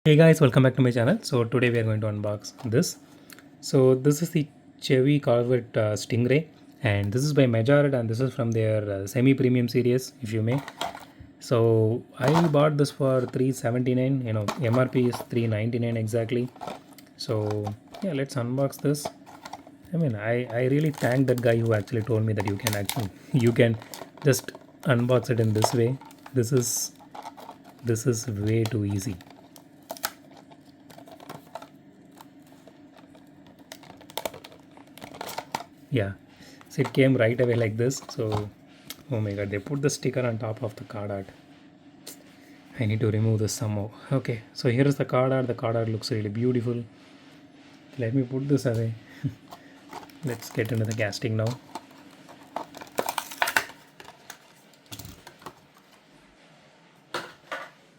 Hey guys, welcome back to my channel. So today we are going to unbox this. So this is the Chevy Corvette Stingray, and this is by Majorette, and this is from their semi-premium series, if you may. So I bought this for 379. MRP is 399 exactly. So yeah, let's unbox this. I really thank that guy who actually told me that you can just unbox it in this way. This is way too easy. Yeah, so it came right away like this. So oh my god, they put the sticker on top of the card art. I need to remove this somehow. Okay, so here is the card art. The card art looks really beautiful. Let me put this away. Let's get into the casting now.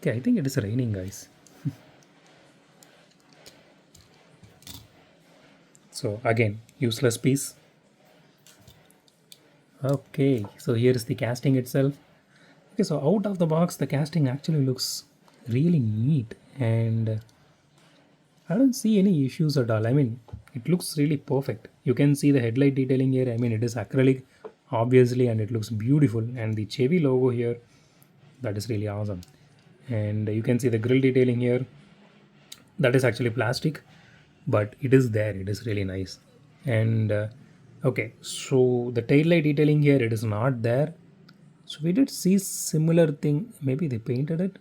Okay, I think it is raining, guys. So again, useless piece. Okay, so here is the casting itself. Okay, so out of the box, the casting actually looks really neat, and I don't see any issues at all. It looks really perfect. You can see the headlight detailing here. It is acrylic, obviously, and it looks beautiful. And the Chevy logo here, that is really awesome. And you can see the grill detailing here. That is actually plastic, but it is there. It is really nice. And okay, so the tail light detailing here, it is not there. So we did see similar thing. Maybe they painted it.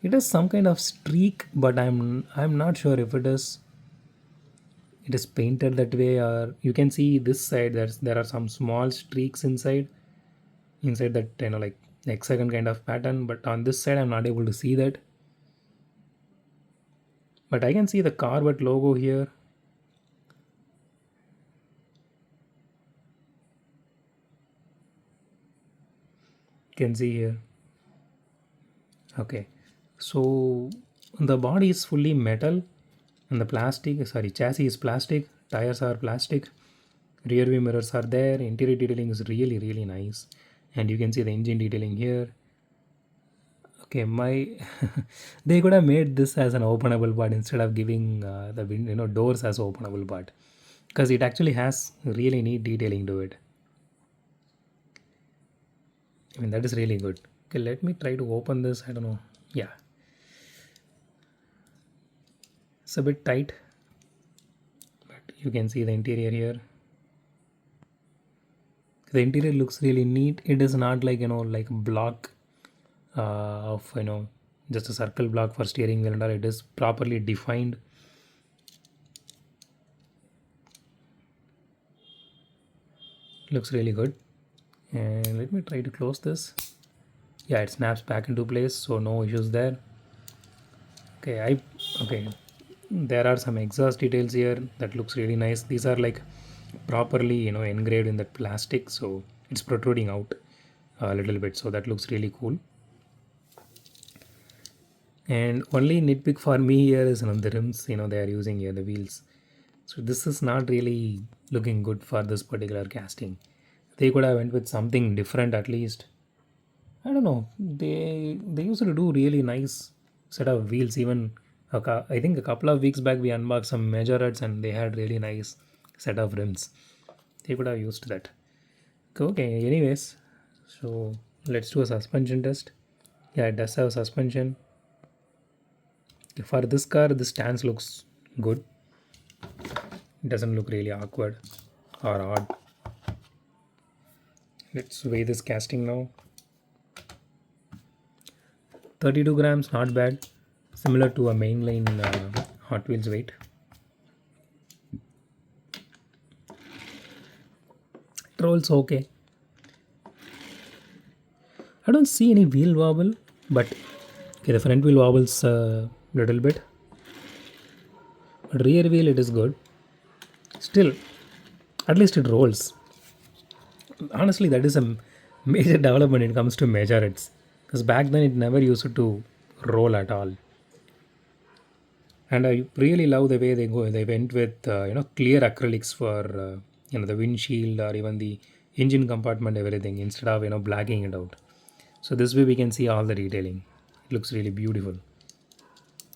It is some kind of streak, but I'm not sure if it is painted that way, or you can see this side there are some small streaks inside that, like hexagon kind of pattern, but on this side I'm not able to see that. But I can see the Corvette logo here. You can see here. Okay, so the body is fully metal, and the chassis is plastic, tires are plastic, rear view mirrors are there, interior detailing is really nice, and you can see the engine detailing here. Okay, my they could have made this as an openable part instead of giving doors as openable part, because it actually has really neat detailing to it. That is really good. Okay, let me try to open this. I don't know. Yeah, it's a bit tight, but you can see the interior here. The interior looks really neat. It is not like like a block of just a circle block for steering wheel and all. It is properly defined. Looks really good. And let me try to close this. Yeah, it snaps back into place, so no issues there. Okay, there are some exhaust details here that looks really nice. These are like properly engraved in that plastic, so it's protruding out a little bit, so that looks really cool. And only nitpick for me here is the rims they are using here, the wheels. So this is not really looking good for this particular casting. They could have went with something different at least. I don't know. They used to do really nice set of wheels. Even I think a couple of weeks back we unboxed some Majorettes and they had really nice set of rims. They could have used that. Okay. Anyways, so let's do a suspension test. Yeah, it does have suspension. For this car, the stance looks good. It doesn't look really awkward or odd. Let's weigh this casting now. 32 grams, not bad. Similar to a mainline Hot Wheels weight. It rolls okay. I don't see any wheel wobble, but okay, the front wheel wobbles a little bit. But rear wheel, it is good. Still, at least it rolls. Honestly, that is a major development when it comes to Majorettes. Because back then it never used to roll at all. And I really love the way they went with clear acrylics for the windshield or even the engine compartment, everything, instead of blacking it out. So this way we can see all the detailing. It looks really beautiful.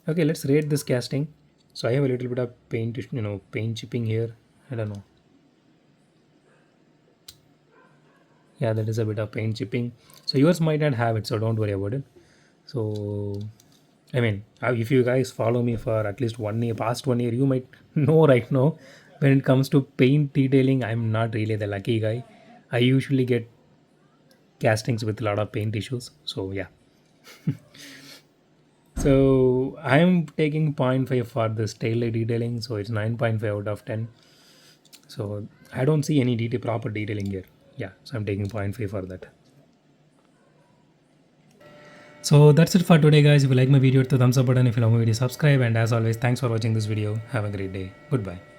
Okay, let's rate this casting. So I have a little bit of paint, paint chipping here. I don't know. Yeah, that is a bit of paint chipping. So yours might not have it, so don't worry about it. So I mean, if you guys follow me for at least 1 year, past 1 year, you might know right now when it comes to paint detailing, I'm not really the lucky guy. I usually get castings with a lot of paint issues. So yeah. So I'm taking point 0.5 for this tail light detailing. So it's 9.5 out of 10. So I don't see any proper detailing here. Yeah, so I'm taking point 0.5 for that. So that's it for today, guys. If you like my video, hit the thumbs up button. If you love my video, subscribe. And as always, thanks for watching this video. Have a great day. Goodbye.